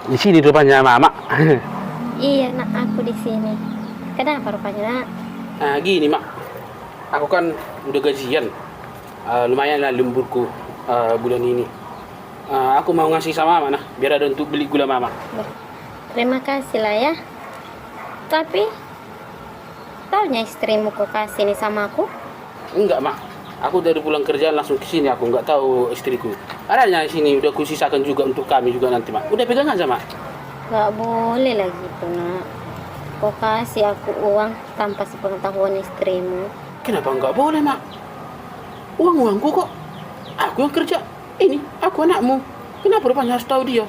Di sini rupanya mama. Iya nak, aku di sini. Kenapa rupanya nak? Nah, gini mak, aku kan udah gajian. Lumayan lah lemburku bulan ini. Aku mau ngasih sama mama nah, biar ada untuk beli gula mama. Terima kasih lah ya. Tapi taunya istrimu kok kasih nih sama aku? Enggak mak, aku dari pulang kerjaan langsung ke sini. Aku nggak tahu istriku. Adanya di sini udah aku sisakan juga untuk kami juga nanti mak. Udah pegang aja mak. Gak boleh lah gitu nak. Kok kasih aku uang tanpa sepengetahuan istrimu? Kenapa nggak boleh mak? Uangku kok. Aku yang kerja. Ini aku anakmu. Kenapa rupanya harus tahu dia?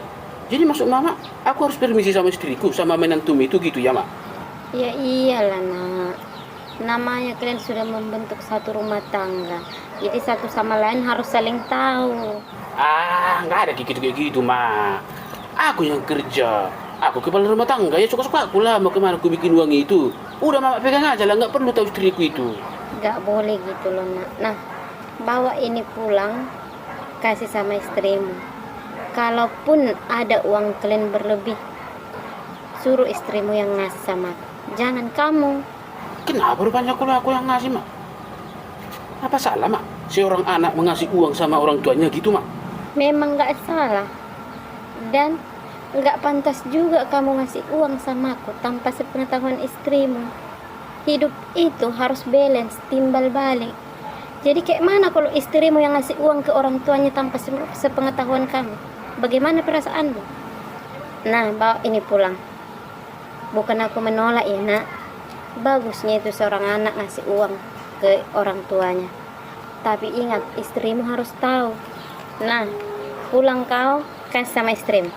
Jadi maksud mama, aku harus permisi sama istriku, sama menantum itu gitu ya mak? Ya iyalah nak. Namanya kalian sudah membentuk satu rumah tangga. Jadi satu sama lain harus saling tahu. Nggak ada kayak gitu mak. Aku yang kerja. Aku kepala rumah tangga, ya suka-suka aku lah mau kemana aku bikin uang itu. Udah mama pegang aja lah, nggak perlu tahu istriku itu. Gak boleh gitu loh nak. Nah, bawa ini pulang, kasih sama istrimu. Kalaupun ada uang kalian berlebih, suruh istrimu yang ngasih sama aku. Jangan kamu. Kenapa rupanya kalau aku yang ngasih mak? Apa salah mak? Seorang anak mengasih uang sama orang tuanya gitu mak? Memang gak salah. Dan gak pantas juga kamu ngasih uang sama aku tanpa sepengetahuan istrimu. Hidup itu harus balance, timbal balik. Jadi kayak mana kalau istrimu yang ngasih uang ke orang tuanya tanpa sepengetahuan kamu? Bagaimana perasaanmu? Nah, bawa ini pulang. Bukan aku menolak ya nak. Bagusnya itu seorang anak ngasih uang ke orang tuanya. Tapi ingat, istrimu harus tahu. Nah, pulang kau kasih sama istrimu.